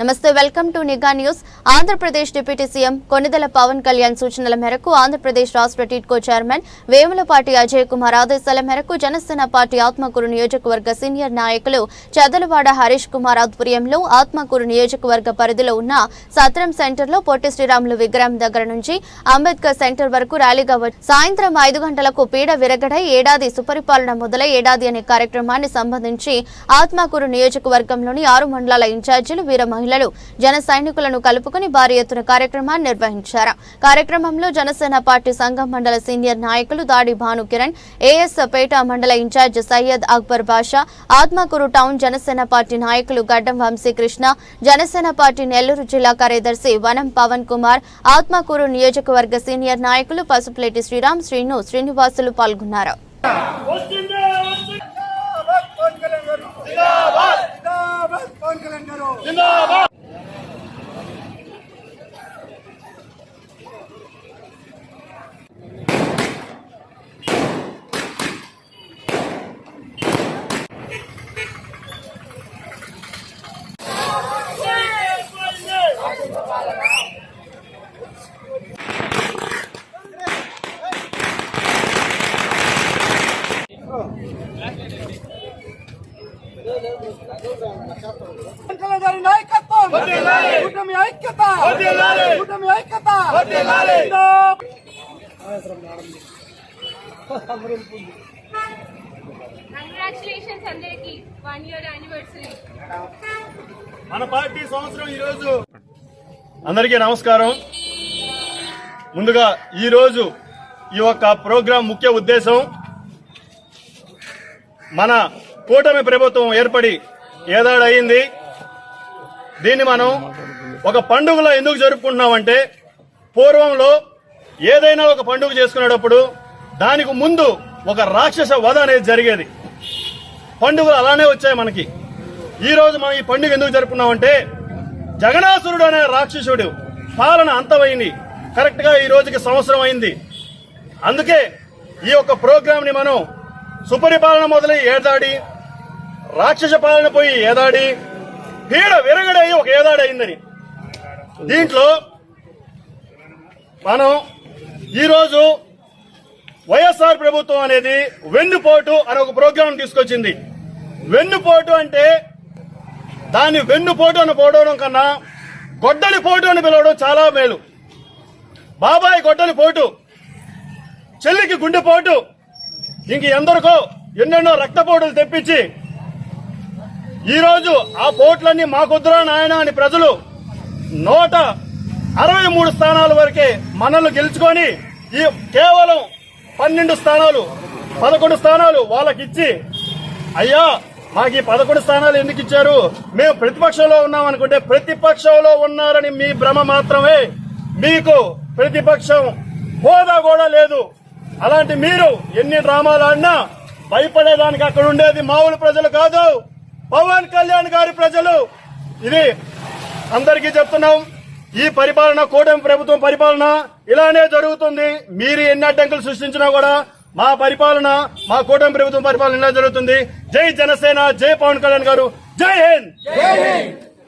నమస్తే, welcome to Nigha news. Andhra Pradesh deputy CM Konidela Pawan Kalyan సూచనల మేరకు ఆంధ్రప్రదేశ్ రాష్ట్ర టిడ్కో చైర్మన్ వేములపాటి అజయ్ కుమార్ ఆదేశాల మేరకు జనసేన పార్టీ ఆత్మకూరు నియోజకవర్గ సీనియర్ నాయకులు చదలవాడ హరీష్ కుమార్ ఆధ్వర్యంలో ఆత్మకూరు నియోజకవర్గ పరిధిలో ఉన్న సత్రం సెంటర్లో పొట్టి శ్రీరాములు విగ్రహం దగ్గర నుంచి అంబేద్కర్ సెంటర్ వరకు ర్యాలీగా సాయంత్రం 5 గంటలకు పీడ విరగడై ఏడాది సుపరిపాలన మొదలై ఏడాది అనే కార్యక్రమాన్ని సంబంధించి ఆత్మకూరు నియోజకవర్గంలోని 6 మండలాల ఇన్ఛార్జీలు వీర మహిళలు జన సైనికులను కలుపుకుని భారీ ఎత్తున కార్యక్రమాన్ని నిర్వహించారు. కార్యక్రమంలో జనసేన పార్టీ సంఘం మండల సీనియర్ నాయకులు దాడి భాను కిరణ్, ఏఎస్ పేట మండల ఇన్ఛార్జ్ సయ్యద్ అక్బర్ బాషా, ఆత్మకూరు టౌన్ జనసేన పార్టీ నాయకులు గడ్డం వంశీకృష్ణ, జనసేన పార్టీ నెల్లూరు జిల్లా కార్యదర్శి వనం పవన్ కుమార్, ఆత్మకూరు నియోజకవర్గ సీనియర్ నాయకులు పసుపులేటి శ్రీరామ్, శ్రీనివాసులు పాల్గొన్నారు. కంగ్రాచులేషన్స్ అందరికి 1 year anniversary. మన పార్టీ సంవత్సరం ఈ రోజు. అందరికీ నమస్కారం. ముందుగా ఈ రోజు ఈ యొక్క ప్రోగ్రాం ముఖ్య ఉద్దేశం, మన కూటమి ప్రభుత్వం ఏర్పడి ఏడాది అయింది. దీన్ని మనం ఒక పండుగలో ఎందుకు జరుపుకుంటున్నామంటే, పూర్వంలో ఏదైనా ఒక పండుగ చేసుకునేటప్పుడు దానికి ముందు ఒక రాక్షస వధ అనేది జరిగేది. పండుగలు అలానే వచ్చాయి మనకి. ఈ రోజు మనం ఈ పండుగ ఎందుకు జరుపుకున్నామంటే, జగనాసురుడు అనే రాక్షసుడు పాలన అంతమైంది. కరెక్ట్ గా ఈ రోజుకి సంవత్సరం అయింది. అందుకే ఈ యొక్క ప్రోగ్రామ్ ని మనం సుపరిపాలన మొదలై ఏడాది, రాక్షస పాలన పోయి ఏడాది, పీడ విరగడయి ఒక ఏడాది అయిందని దీంట్లో మనం ఈరోజు వైఎస్ఆర్ ప్రభుత్వం అనేది వెన్నుపోటు అనే ఒక ప్రోగ్రాం తీసుకొచ్చింది. వెన్నుపోటు అంటే దాన్ని వెన్నుపోటు అని పోవడం కన్నా గొడ్డలి పోటు అని పిలవడం చాలా మేలు. బాబాయ్ గొడ్డలి పోటు, చెల్లికి గుండెపోటు, ఇంక ఎందరికో ఎన్నెన్నో రక్తపోటులు తెప్పించి ఈరోజు ఆ పోట్లన్నీ మాకొద్దురా నాయన అని ప్రజలు 163 స్థానాల వరకే మనల్ని గెలుచుకొని ఈ కేవలం 12 స్థానాలు 11 స్థానాలు వాళ్ళకిచ్చి, అయ్యా మాకు ఈ 11 స్థానాలు ఎందుకు ఇచ్చారు, మేము ప్రతిపక్షంలో ఉన్నామనుకుంటే ప్రతిపక్షంలో ఉన్నారని మీ భ్రమ మాత్రమే. మీకు ప్రతిపక్షం హోదా కూడా లేదు. అలాంటి మీరు ఎన్ని డ్రామాలు ఆడినా భయపడేదానికి అక్కడ ఉండేది మామూలు ప్రజలు కాదు, పవన్ కళ్యాణ్ గారి ప్రజలు. ఇది అందరికీ చెప్తున్నాం. ఈ పరిపాలన, కూటమి ప్రభుత్వం పరిపాలన ఇలానే జరుగుతుంది. మీరు ఎన్ని అడ్డంకులు సృష్టించినా కూడా మా పరిపాలన, మా కూటమి ప్రభుత్వం పరిపాలన ఇలా జరుగుతుంది. జై జనసేన, జై పవన్ కళ్యాణ్ గారు, జై హింద్.